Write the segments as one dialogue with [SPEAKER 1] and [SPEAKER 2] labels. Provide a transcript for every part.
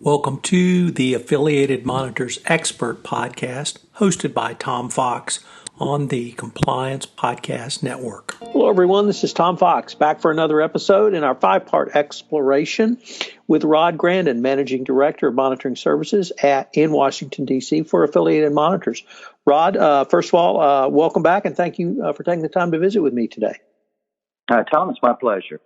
[SPEAKER 1] Welcome to the Affiliated Monitors Expert Podcast, hosted by Tom Fox on the Compliance Podcast Network. Hello, everyone. This is Tom Fox, back for another episode in our five-part exploration with Rod Grandon, Managing Director of Monitoring Services in Washington, D.C. for Affiliated Monitors. Rod, first of all, welcome back, and thank you for taking the time to visit with me today.
[SPEAKER 2] Tom, it's my pleasure.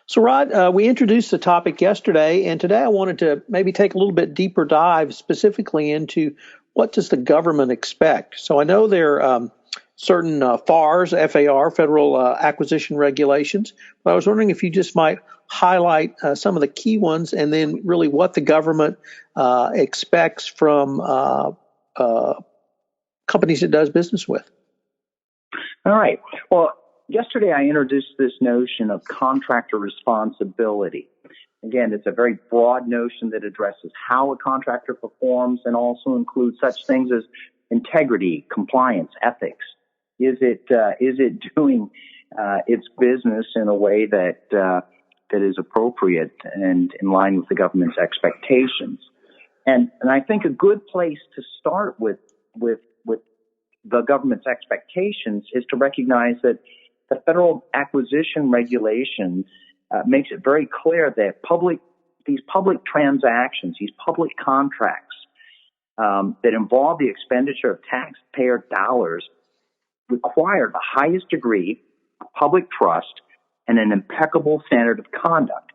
[SPEAKER 1] So, Rod, we introduced the topic yesterday, and today I wanted to maybe take a little bit deeper dive specifically into what does the government expect. So I know there are certain FARs, FAR, Federal Acquisition Regulations, but I was wondering if you just might highlight some of the key ones and then really what the government expects from companies it does business with.
[SPEAKER 2] All right. Well, yesterday I introduced this notion of contractor responsibility. Again, it's a very broad notion that addresses how a contractor performs and also includes such things as integrity, compliance, ethics. Is it doing its business in a way that is appropriate and in line with the government's expectations? And I think a good place to start with the government's expectations is to recognize that the Federal Acquisition Regulation makes it very clear that these public transactions, these public contracts that involve the expenditure of taxpayer dollars require the highest degree of public trust and an impeccable standard of conduct.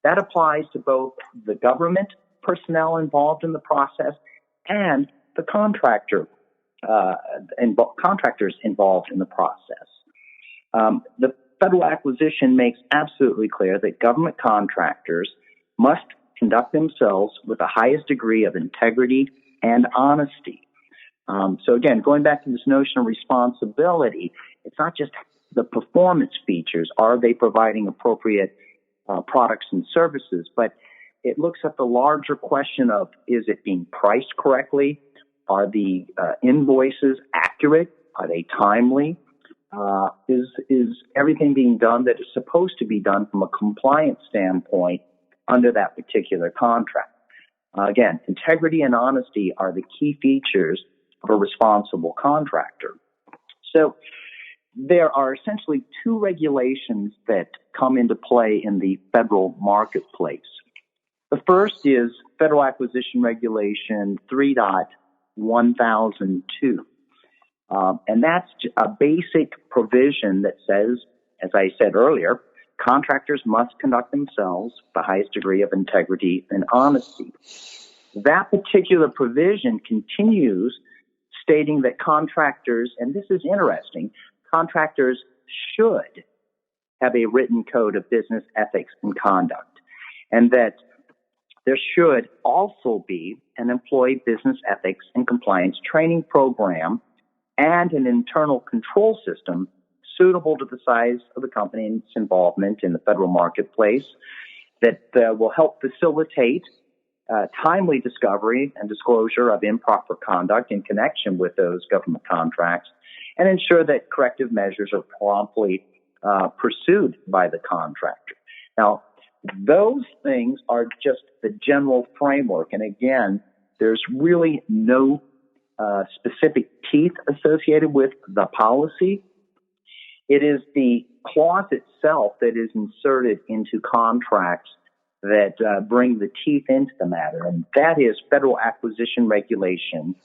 [SPEAKER 2] That applies to both the government personnel involved in the process and the contractors involved in the process. The Federal Acquisition makes absolutely clear that government contractors must conduct themselves with the highest degree of integrity and honesty. So again, going back to this notion of responsibility, it's not just the performance features. Are they providing appropriate products and services? But it looks at the larger question of, is it being priced correctly? Are the invoices accurate? Are they timely? Is everything being done that is supposed to be done from a compliance standpoint under that particular contract? Again, integrity and honesty are the key features of a responsible contractor. So there are essentially two regulations that come into play in the federal marketplace. The first is Federal Acquisition Regulation 3.1002. And that's a basic provision that says, as I said earlier, contractors must conduct themselves with the highest degree of integrity and honesty. That particular provision continues stating that contractors, and this is interesting, contractors should have a written code of business ethics and conduct, and that there should also be an employee business ethics and compliance training program and an internal control system suitable to the size of the company and its involvement in the federal marketplace that will help facilitate timely discovery and disclosure of improper conduct in connection with those government contracts and ensure that corrective measures are promptly pursued by the contractor. Now, those things are just the general framework. And again, there's really no specific teeth associated with the policy. It is the clause itself that is inserted into contracts that bring the teeth into the matter, and that is Federal Acquisition Regulation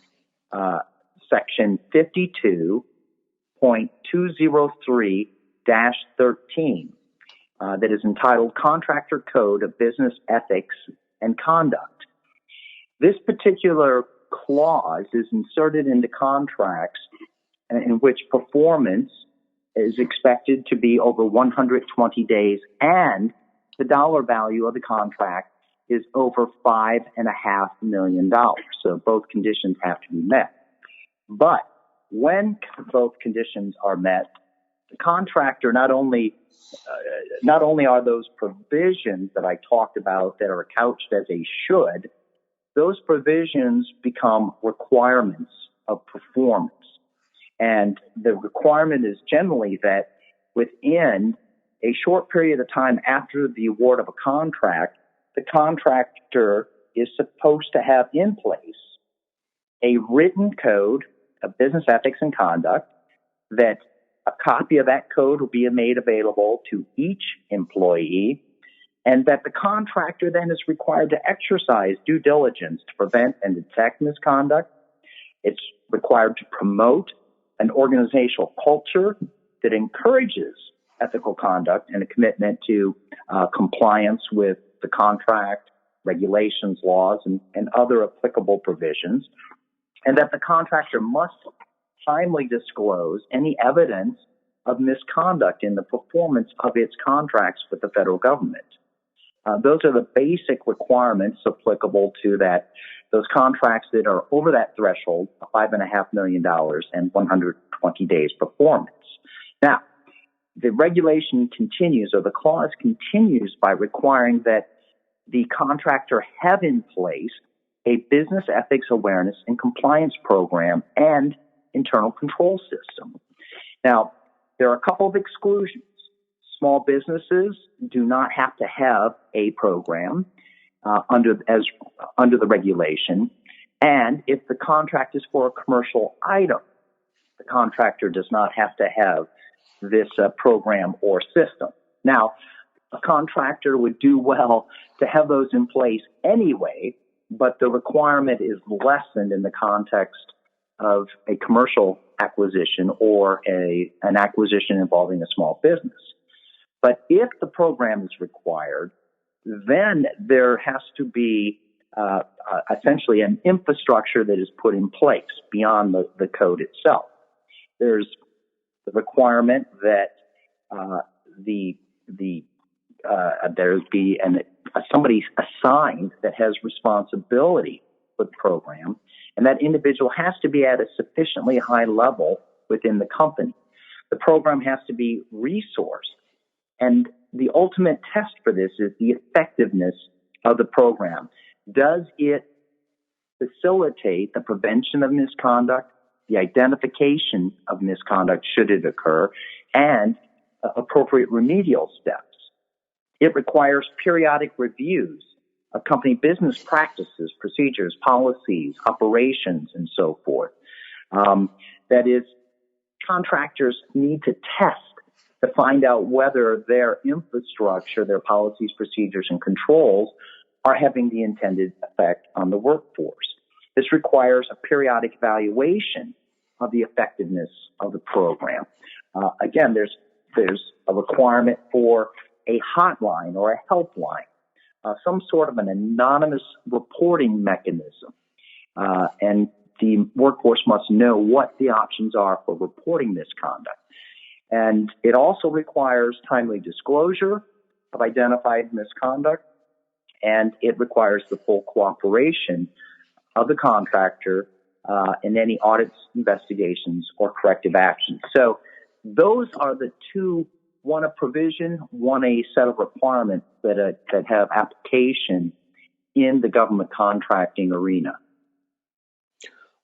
[SPEAKER 2] Section 52.203-13 that is entitled Contractor Code of Business Ethics and Conduct. This particular clause is inserted into contracts in which performance is expected to be over 120 days and the dollar value of the contract is over $5.5 million. So both conditions have to be met. But when both conditions are met, the contractor not only are those provisions that I talked about that are couched as a should, those provisions become requirements of performance. And the requirement is generally that within a short period of time after the award of a contract, the contractor is supposed to have in place a written code of business ethics and conduct, that a copy of that code will be made available to each employee, and that the contractor then is required to exercise due diligence to prevent and detect misconduct. It's required to promote an organizational culture that encourages ethical conduct and a commitment to compliance with the contract, regulations, laws, and other applicable provisions, and that the contractor must timely disclose any evidence of misconduct in the performance of its contracts with the federal government. Those are the basic requirements applicable to those contracts that are over that threshold of $5.5 million and 120 days performance. Now, the regulation continues, or the clause continues, by requiring that the contractor have in place a business ethics awareness and compliance program and internal control system. Now, there are a couple of exclusions. Small businesses do not have to have a program under the regulation, and if the contract is for a commercial item, the contractor does not have to have this program or system. Now, a contractor would do well to have those in place anyway, but the requirement is lessened in the context of a commercial acquisition or an acquisition involving a small business. But if the program is required, then there has to be essentially an infrastructure that is put in place beyond the code itself. There's the requirement that there be somebody assigned that has responsibility for the program, and that individual has to be at a sufficiently high level within the company. The program has to be resourced, and the ultimate test for this is the effectiveness of the program. Does it facilitate the prevention of misconduct, the identification of misconduct should it occur, and appropriate remedial steps? It requires periodic reviews of company business practices, procedures, policies, operations, and so forth. That is, contractors need to test to find out whether their infrastructure, their policies, procedures, and controls are having the intended effect on the workforce. This requires a periodic evaluation of the effectiveness of the program. Again, there's a requirement for a hotline or a helpline, some sort of an anonymous reporting mechanism. And the workforce must know what the options are for reporting misconduct. And it also requires timely disclosure of identified misconduct, and it requires the full cooperation of the contractor in any audits, investigations, or corrective actions. So those are the two, one a provision, one a set of requirements that have application in the government contracting arena.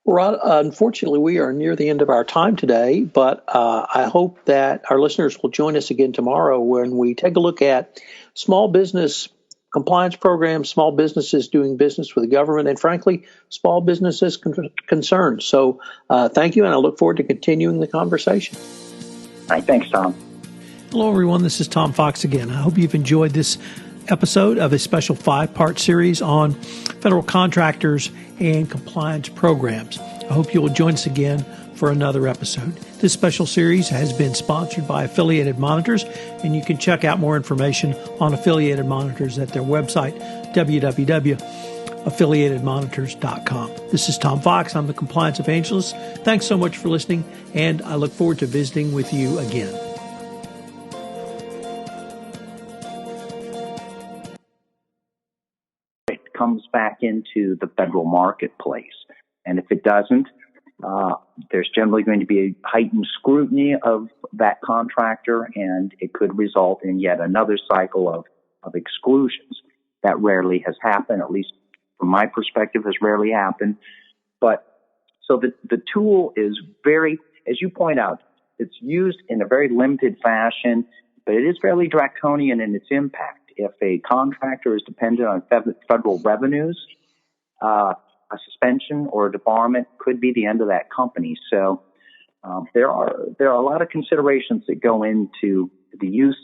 [SPEAKER 1] Rod, unfortunately, we are near the end of our time today, but I hope that our listeners will join us again tomorrow when we take a look at small business compliance programs, small businesses doing business with the government, and frankly, small businesses concerns. So thank you, and I look forward to continuing the conversation.
[SPEAKER 2] All right, thanks, Tom.
[SPEAKER 1] Hello, everyone. This is Tom Fox again. I hope you've enjoyed this episode of a special 5-part series on federal contractors and compliance programs. I hope you will join us again for another episode. This special series has been sponsored by Affiliated Monitors, and you can check out more information on Affiliated Monitors at their website, www.affiliatedmonitors.com. This is Tom Fox. I'm the Compliance Evangelist. Thanks so much for listening, and I look forward to visiting with you again.
[SPEAKER 2] Comes back into the federal marketplace. And if it doesn't, there's generally going to be a heightened scrutiny of that contractor, and it could result in yet another cycle of exclusions. That rarely has happened, at least from my perspective, has rarely happened. But so the tool is very, as you point out, it's used in a very limited fashion, but it is fairly draconian in its impact. If a contractor is dependent on federal revenues a suspension or a debarment could be the end of that company. So there are a lot of considerations that go into the use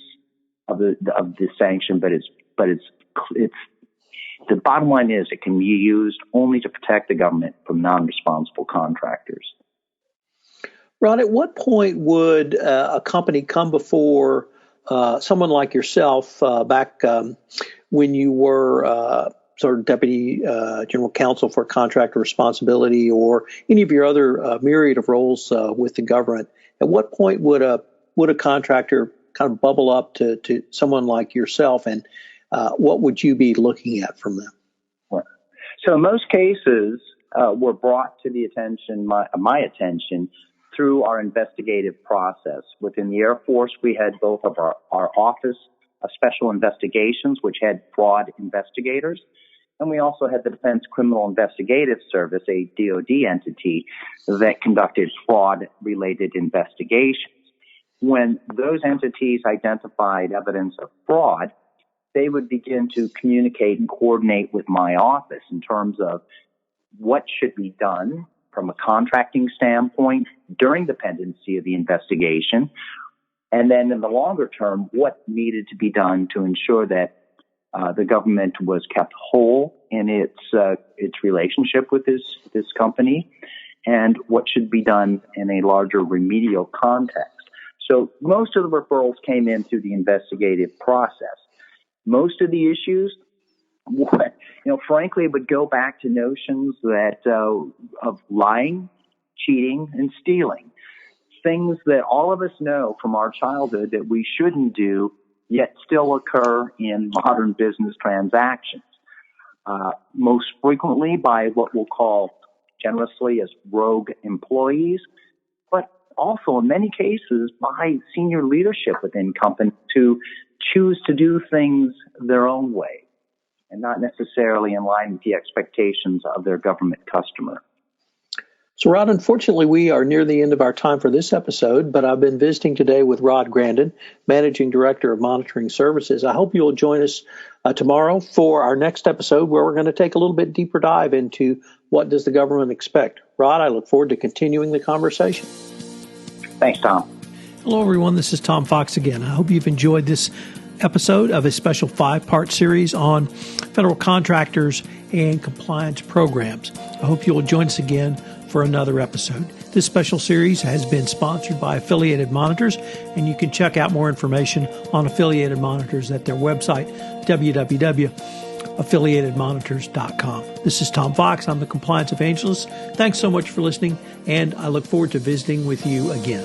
[SPEAKER 2] of the sanction, but it's the bottom line is it can be used only to protect the government from non-responsible contractors.
[SPEAKER 1] Ron, at what point would a company come before someone like yourself back when you were sort of Deputy General Counsel for Contractor Responsibility or any of your other myriad of roles with the government? At what point would a contractor kind of bubble up to someone like yourself, and what would you be looking at from them?
[SPEAKER 2] So in most cases were brought to the attention, my attention, through our investigative process. Within the Air Force, we had both of our Office of Special Investigations, which had fraud investigators, and we also had the Defense Criminal Investigative Service, a DoD entity that conducted fraud-related investigations. When those entities identified evidence of fraud, they would begin to communicate and coordinate with my office in terms of what should be done from a contracting standpoint during the pendency of the investigation, and then in the longer term, what needed to be done to ensure that the government was kept whole in its relationship with this company, and what should be done in a larger remedial context. So most of the referrals came in through the investigative process. Most of the issues, frankly, would go back to notions of lying, cheating, and stealing. Things that all of us know from our childhood that we shouldn't do, yet still occur in modern business transactions. Most frequently by what we'll call generously as rogue employees, but also in many cases by senior leadership within companies who choose to do things their own way and not necessarily in line with the expectations of their government customer.
[SPEAKER 1] So, Rod, unfortunately, we are near the end of our time for this episode, but I've been visiting today with Rod Grandon, Managing Director of Monitoring Services. I hope you'll join us tomorrow for our next episode, where we're going to take a little bit deeper dive into what does the government expect. Rod, I look forward to continuing the conversation.
[SPEAKER 2] Thanks, Tom.
[SPEAKER 1] Hello, everyone. This is Tom Fox again. I hope you've enjoyed this episode of a special 5-part series on federal contractors and compliance programs. I hope you'll join us again for another episode. This special series has been sponsored by Affiliated Monitors, and you can check out more information on Affiliated Monitors at their website, www.affiliatedmonitors.com. This is Tom Fox. I'm the Compliance Evangelist. Thanks so much for listening, and I look forward to visiting with you again.